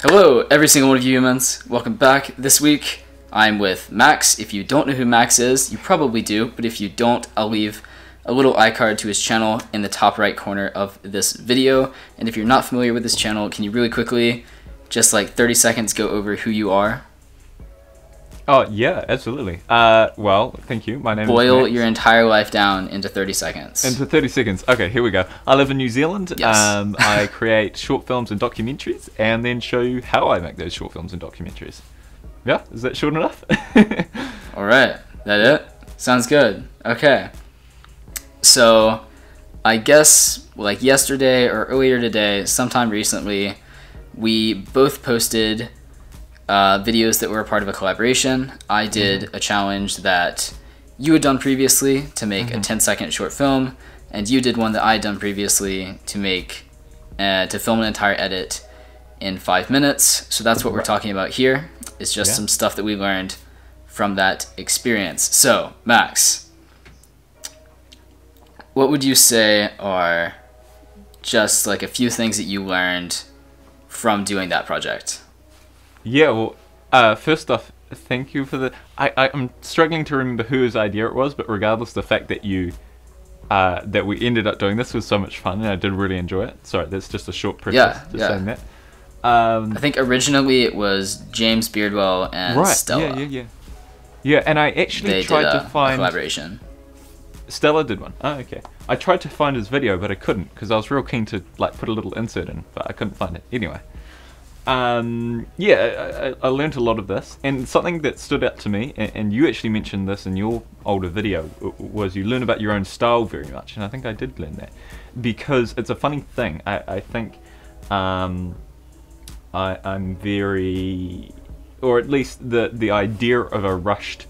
Hello, every single one of you humans. Welcome back. This week, I'm with Max. If you don't know who Max is, you probably do, but if you don't, I'll leave a little iCard to his channel in the top right corner of this video. And if you're not familiar with this channel, can you really quickly, just like 30 seconds, go over who you are? Oh, yeah, absolutely. Well, thank you. My name is Boil Max. your entire life down into 30 seconds. Into 30 seconds. Okay, here we go. I live in New Zealand. Yes. I create short films and documentaries, and then show you how I make those short films and documentaries. Yeah, is that short enough? All right, that it? Sounds good. Okay. So, I guess like yesterday or earlier today, sometime recently, we both posted videos that were a part of a collaboration. I did a challenge that you had done previously to make a 10-second short film, and you did one that I had done previously to make to film an entire edit in 5 minutes. So that's what we're talking about here. It's just some stuff that we learned from that experience. So, Max, what would you say are just like a few things that you learned from doing that project? Yeah, well, first off, thank you for the... I'm struggling to remember whose idea it was, but regardless, the fact that you... that we ended up doing this was so much fun, and I did really enjoy it. Sorry, that's just a short preface saying that. I think originally it was James Beardwell and Stella. Yeah, and I actually tried to find... a collaboration. Stella did one. Oh, okay. I tried to find his video, but I couldn't, because I was real keen to like put a little insert in, but I couldn't find it. Anyway. Yeah, I learned a lot of this, and something that stood out to me, and you actually mentioned this in your older video, was you learn about your own style very much, and I think I did learn that, because it's a funny thing. I think I'm very, or at least the idea of a rushed,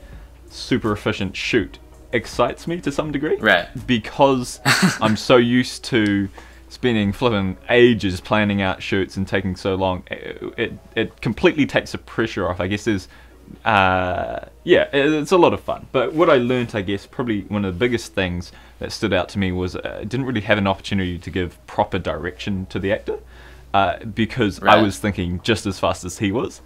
super efficient shoot excites me to some degree, right? Because I'm so used to spending flipping ages planning out shoots and taking so long, it completely takes the pressure off. I guess there's, yeah, it's a lot of fun. But what I learned, I guess, probably one of the biggest things that stood out to me was I didn't really have an opportunity to give proper direction to the actor, because I was thinking just as fast as he was.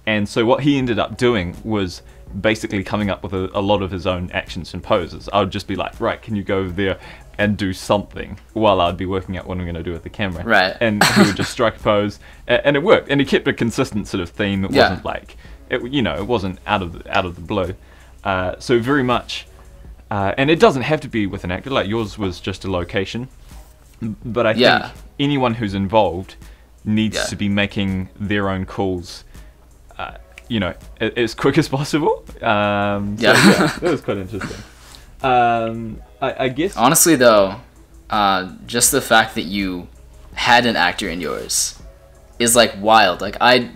And so what he ended up doing was basically coming up with a lot of his own actions and poses. I would just be like, right, can you go over there and do something, while I'd be working out what I'm going to do with the camera. Right. And he would just strike a pose, and it worked. And he kept a consistent sort of theme. It wasn't like, it wasn't out of the blue. So very much, and it doesn't have to be with an actor. Like yours was just a location. But I think anyone who's involved needs to be making their own calls, as quick as possible. So that was quite interesting. I guess honestly though, just the fact that you had an actor in yours is like wild. Like I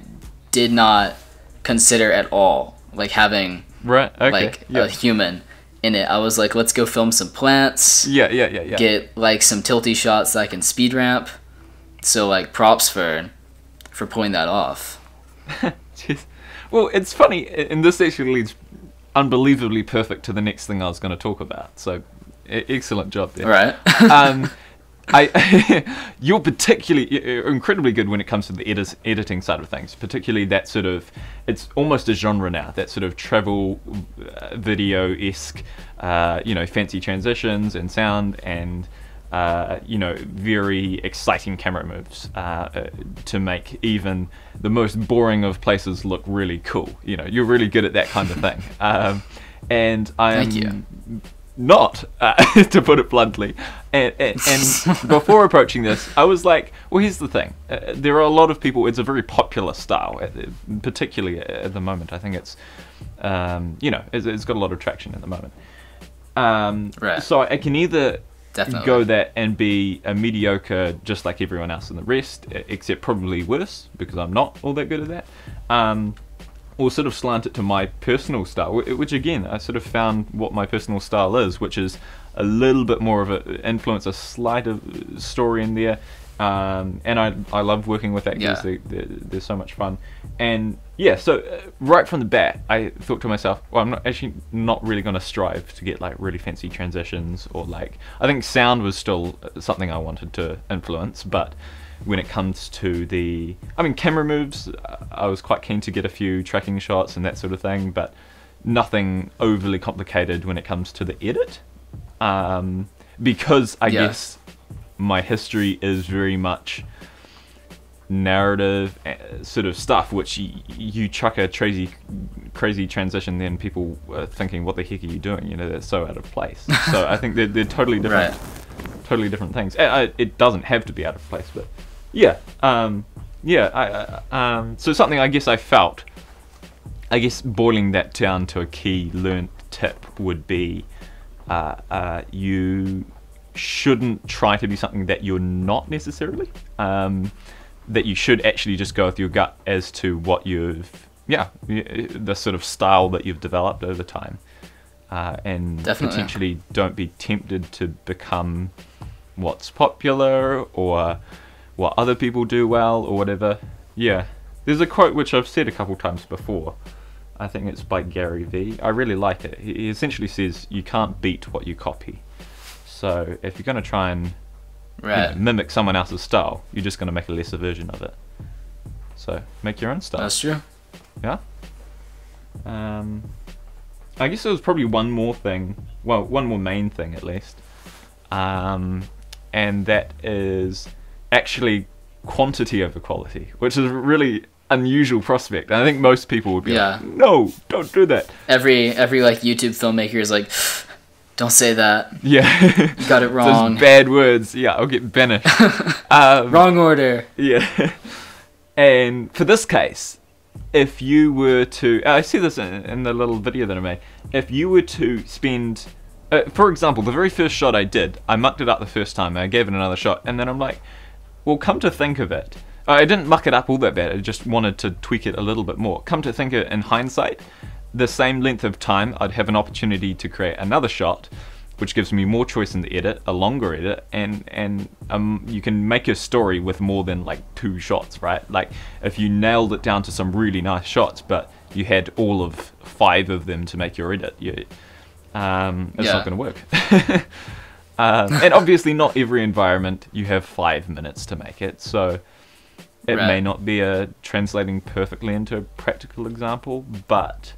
did not consider at all like having a human in it. I was like, let's go film some plants. Get like some tilty shots that I can speed ramp. So like props for pulling that off. Well, it's funny, and this actually leads unbelievably perfect to the next thing I was going to talk about. So, excellent job there. All right. You're particularly incredibly good when it comes to the editing side of things. Particularly that sort of, it's almost a genre now. That sort of travel video-esque, fancy transitions and sound and. Very exciting camera moves to make even the most boring of places look really cool. You're really good at that kind of thing. And I'm not, to put it bluntly. And before approaching this, I was like, well, here's the thing. There are a lot of people, it's a very popular style, particularly at the moment. I think it's, it's got a lot of traction at the moment. So I can either... Definitely. Go that and be a mediocre just like everyone else in the rest, except probably worse, because I'm not all that good at that. Or sort of slant it to my personal style, which again, I sort of found what my personal style is, which is a little bit more of an influence, a slight of story in there. And I love working with actors, they're so much fun. And yeah, so right from the bat, I thought to myself, well, I'm not really going to strive to get like really fancy transitions, or like, I think sound was still something I wanted to influence, but when it comes to camera moves, I was quite keen to get a few tracking shots and that sort of thing, but nothing overly complicated when it comes to the edit. Because I guess my history is very much narrative sort of stuff, which you chuck a crazy transition, then people are thinking, what the heck are you doing? You know, that's so out of place. So I think they're totally different, totally different things. It doesn't have to be out of place, but so something I guess I felt, boiling that down to a key learned tip would be, you shouldn't try to be something that you're not necessarily. That you should actually just go with your gut as to what the sort of style that you've developed over time, and potentially don't be tempted to become what's popular or what other people do well or whatever. There's a quote which I've said a couple times before. I think it's by Gary Vee. I really like it. He essentially says you can't beat what you copy. So if you're going to try and mimic someone else's style, you're just going to make a lesser version of it. So make your own style. That's true. Yeah. I guess there was probably one more main thing at least, and that is actually quantity over quality, which is a really unusual prospect. And I think most people would be like, no, don't do that. Every like YouTube filmmaker is like, don't say that. Yeah. You got it wrong. Those bad words. Yeah, I'll get banished. Wrong order. Yeah. And for this case, if you were to... I see this in the little video that I made. If you were to spend... for example, the very first shot I did, I mucked it up the first time, and I gave it another shot, and then I'm like, well, come to think of it, I didn't muck it up all that bad, I just wanted to tweak it a little bit more. Come to think of it in hindsight, the same length of time, I'd have an opportunity to create another shot, which gives me more choice in the edit, a longer edit, and you can make a story with more than like 2 shots, right? Like if you nailed it down to some really nice shots, but you had all of 5 of them to make your edit, it's not going to work. And obviously not every environment you have 5 minutes to make it, so it may not be translating perfectly into a practical example, but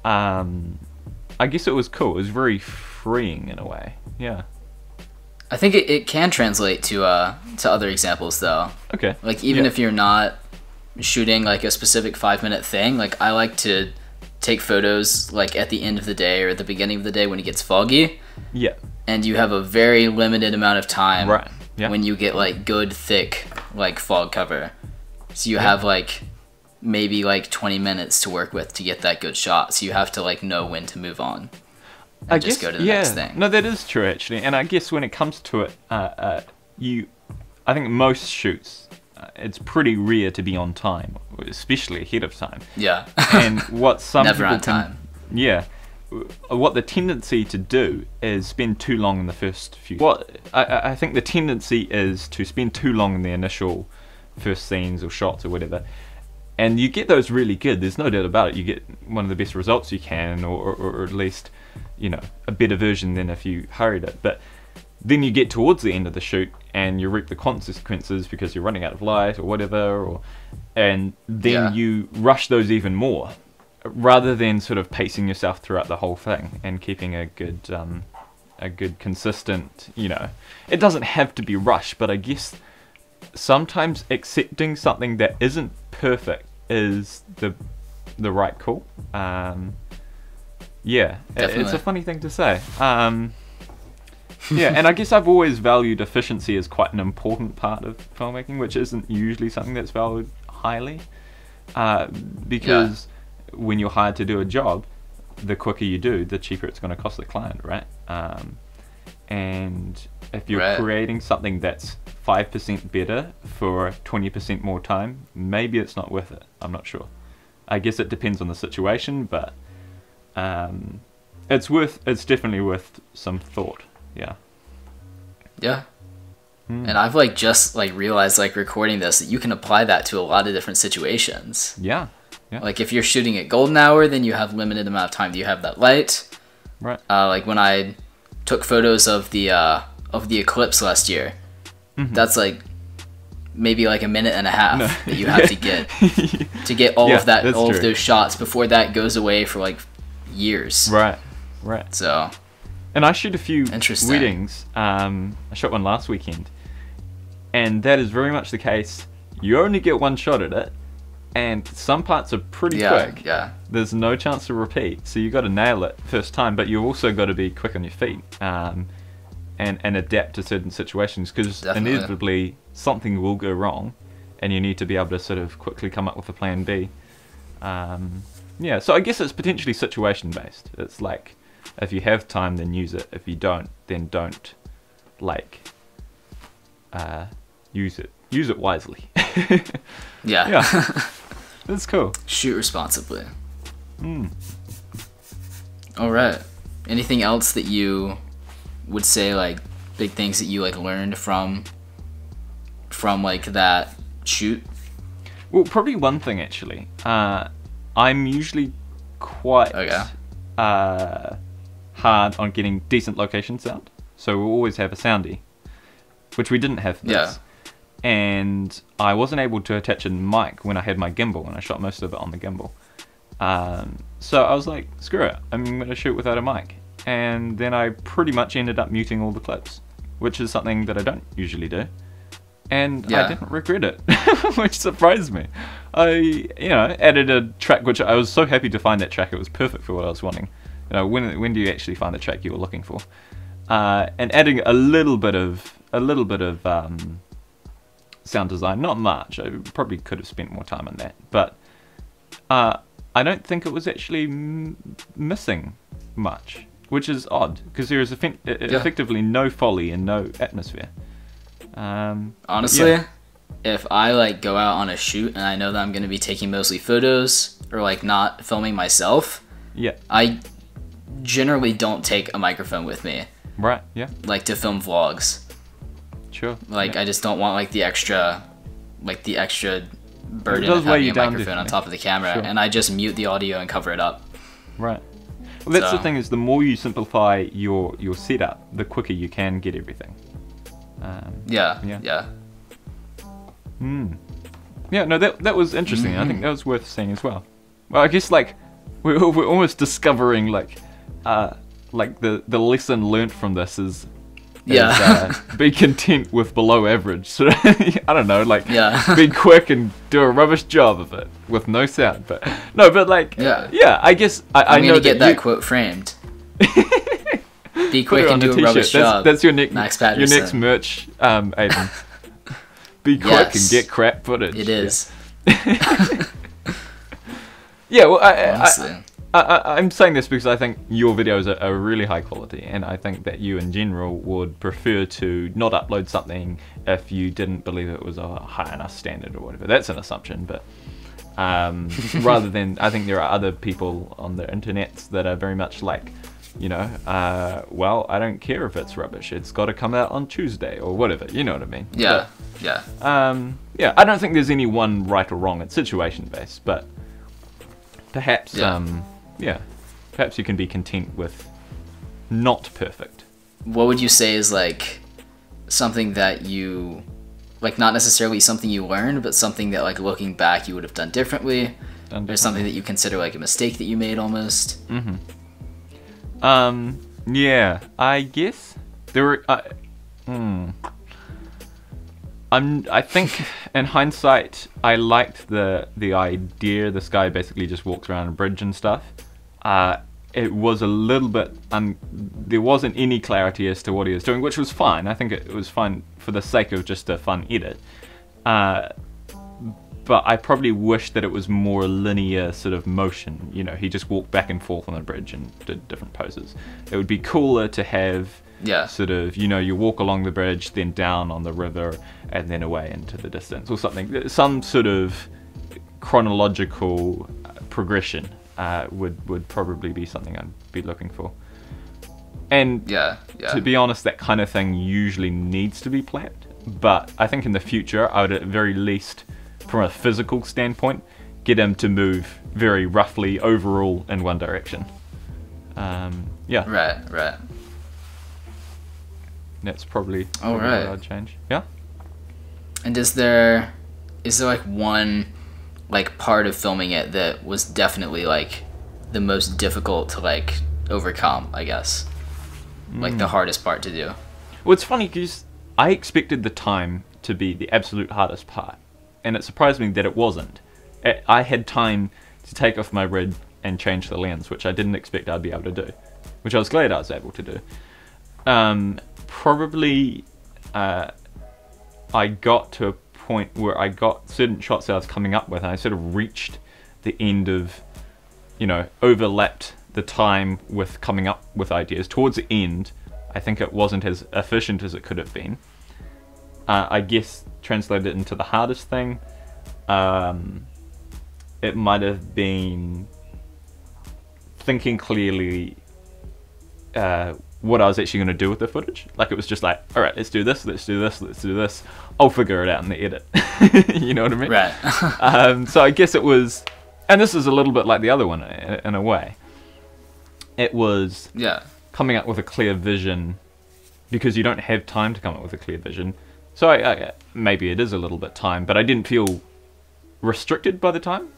I guess it was cool. It was very freeing in a way. Yeah. I think it can translate to other examples though. Okay. Like even if you're not shooting like a specific 5-minute thing, like I like to take photos like at the end of the day or at the beginning of the day when it gets foggy. Yeah. And you have a very limited amount of time. Right. Yeah. When you get like good thick like fog cover. So you have like maybe like 20 minutes to work with to get that good shot. So you have to like know when to move on. And just go to the next thing. No, that is true actually. And I guess when it comes to it, I think most shoots, it's pretty rare to be on time, especially ahead of time. Yeah. And what some Never people on time. What the tendency to do is spend too long in the first few. I think the tendency is to spend too long in the initial first scenes or shots or whatever, and you get those really good. There's no doubt about it. You get one of the best results you can, or at least, you know, a better version than if you hurried it. But then you get towards the end of the shoot and you reap the consequences because you're running out of light or whatever, and then you rush those even more, rather than sort of pacing yourself throughout the whole thing and keeping a good consistent, you know, it doesn't have to be rushed, but I guess sometimes accepting something that isn't perfect is the right call. It's a funny thing to say. And I guess I've always valued efficiency as quite an important part of filmmaking, which isn't usually something that's valued highly, because when you're hired to do a job, the quicker you do, the cheaper it's going to cost the client, right? And if you're creating something that's 5% better for 20% more time, maybe it's not worth it. I'm not sure. I guess it depends on the situation, but it's definitely worth some thought. Yeah. And I've like just like realized like recording this that you can apply that to a lot of different situations. Yeah. Like if you're shooting at golden hour, then you have limited amount of time. You have that light. Right. Like when I took photos of the eclipse last year, that's like maybe like a minute and a half that you have to get all of that, all of those shots before that goes away for like years. Right. So, and I shoot a few weddings. I shot one last weekend, and that is very much the case. You only get one shot at it, and some parts are pretty quick. Yeah. There's no chance to repeat, so you got to nail it first time. But you've also got to be quick on your feet, and adapt to certain situations, because inevitably something will go wrong, and you need to be able to sort of quickly come up with a plan B. So I guess it's potentially situation based. It's like, if you have time, then use it. If you don't, then don't. Like, use it wisely. Yeah. That's cool. Shoot responsibly. All right. Anything else that you would say, like big things that you like learned from like that shoot? Well, probably one thing actually. I'm usually quite hard on getting decent location sound, so we'll always have a soundie, which we didn't have for this. And I wasn't able to attach a mic when I had my gimbal, and I shot most of it on the gimbal. So I was like, screw it, I'm going to shoot without a mic. And then I pretty much ended up muting all the clips, which is something that I don't usually do. And I didn't regret it, which surprised me. I added a track, which I was so happy to find that track. It was perfect for what I was wanting. When do you actually find the track you were looking for? And adding a little bit of sound design, not much. I probably could have spent more time on that, but I don't think it was actually missing much, which is odd, because there is effectively no foley and no atmosphere. Honestly, if I like go out on a shoot and I know that I'm going to be taking mostly photos or like not filming myself, I generally don't take a microphone with me. Right. Yeah. Like to film vlogs. Sure. Like I just don't want like the extra burden of having a microphone on top of the camera, and I just mute the audio and cover it up. Right. Well, that's the thing, is the more you simplify your setup, the quicker you can get everything. Yeah. Yeah, no, that was interesting. I think that was worth saying as well. Well, I guess like we're almost discovering like the lesson learnt from this is be content with below average. So I don't know, like be quick and do a rubbish job of it with no sound. But I guess I know to get that quote framed. Be quick and do a rubbish job. That's your Max Paterson. Your next merch, Aidin. Be quick and get crap footage. It is. Yeah, well, I'm saying this because I think your videos are really high quality, and I think that you in general would prefer to not upload something if you didn't believe it was a high enough standard or whatever. That's an assumption, but rather than, I think there are other people on the internet that are very much like, well, I don't care if it's rubbish, it's got to come out on Tuesday or whatever, you know what I mean? Yeah. I don't think there's any one right or wrong. It's situation based, but perhaps perhaps you can be content with not perfect. What would you say is like something that you like, not necessarily something you learned, but something that like looking back you would have done differently, or something that you consider like a mistake that you made almost? I guess there were I think in hindsight I liked the idea this guy basically just walks around a bridge and stuff. It was a little bit there wasn't any clarity as to what he was doing, which was fine. I think it was fine for the sake of just a fun edit. But I probably wish that it was more linear sort of motion. He just walked back and forth on the bridge and did different poses. It would be cooler to have sort of, you walk along the bridge, then down on the river, and then away into the distance or something. Some sort of chronological progression would probably be something I'd be looking for. And to be honest, that kind of thing usually needs to be planned. But I think in the future, I would at very least, from a physical standpoint, get him to move very roughly overall in one direction. Right. That's probably what I'd change. Yeah? And is there like one like part of filming it that was definitely like the most difficult to like overcome, I guess? Like the hardest part to do? Well, it's funny because I expected the time to be the absolute hardest part, and it surprised me that it wasn't. I had time to take off my rig and change the lens, which I didn't expect I'd be able to do, which I was glad I was able to do. Probably I got to a point where I got certain shots that I was coming up with, and I sort of reached the end of, overlapped the time with coming up with ideas. Towards the end, I think it wasn't as efficient as it could have been. I guess translated it into the hardest thing, it might have been thinking clearly what I was actually going to do with the footage. Like, it was just like, alright, let's do this, let's do this, let's do this. I'll figure it out in the edit. You know what I mean? Right. So I guess it was, and this is a little bit like the other one in a way. It was coming up with a clear vision, because you don't have time to come up with a clear vision. So I maybe it is a little bit time, but I didn't feel restricted by the time,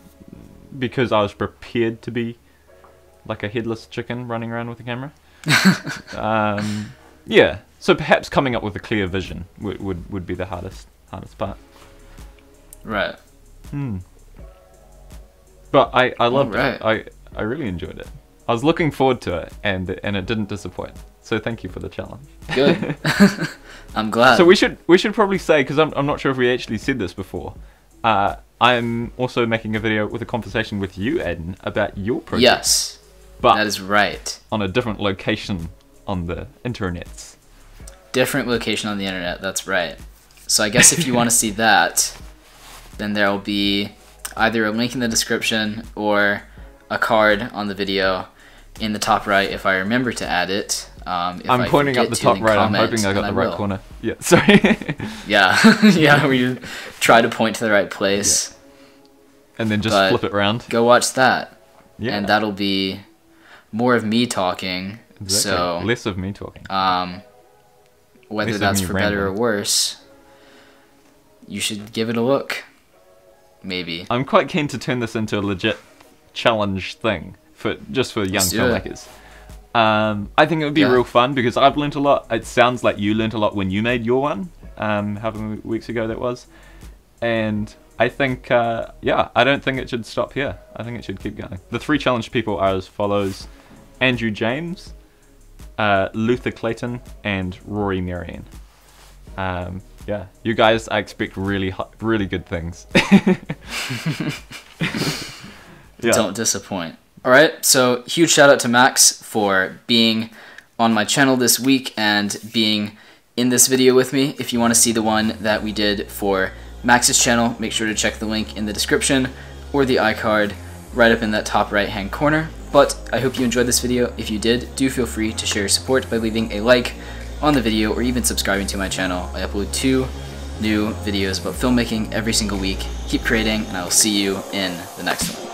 because I was prepared to be like a headless chicken running around with a camera. Yeah, so perhaps coming up with a clear vision would be the hardest part. Right. But I loved it. I really enjoyed it. I was looking forward to it, and it didn't disappoint. So thank you for the challenge. Good. I'm glad. So we should probably say, because I'm not sure if we actually said this before, I'm also making a video with a conversation with you, Aidin, about your project. Yes, but that is right. On a different location on the internets. Different location on the internet, that's right. So I guess if you want to see that, then there will be either a link in the description or a card on the video in the top right if I remember to add it. I'm pointing up the top right. I'm hoping I got the right corner. Yeah, sorry. Yeah, yeah. We try to point to the right place. Yeah. And then just flip it around. Go watch that. Yeah. And that'll be more of me talking. Exactly. So less of me talking. Whether that's for better or worse, you should give it a look. Maybe. I'm quite keen to turn this into a legit challenge thing for young filmmakers. I think it would be real fun, because I've learnt a lot. It sounds like you learnt a lot when you made your one, however many weeks ago that was. And I think, I don't think it should stop here. I think it should keep going. The 3 challenge people are as follows: Andrew James, Luther Clayton, and Rory Marion. Yeah, you guys, I expect really good things. Yeah. Don't disappoint. Alright, so huge shout out to Max for being on my channel this week and being in this video with me. If you want to see the one that we did for Max's channel, make sure to check the link in the description or the iCard right up in that top right hand corner. But I hope you enjoyed this video. If you did, do feel free to share your support by leaving a like on the video or even subscribing to my channel. I upload 2 new videos about filmmaking every single week. Keep creating, and I will see you in the next one.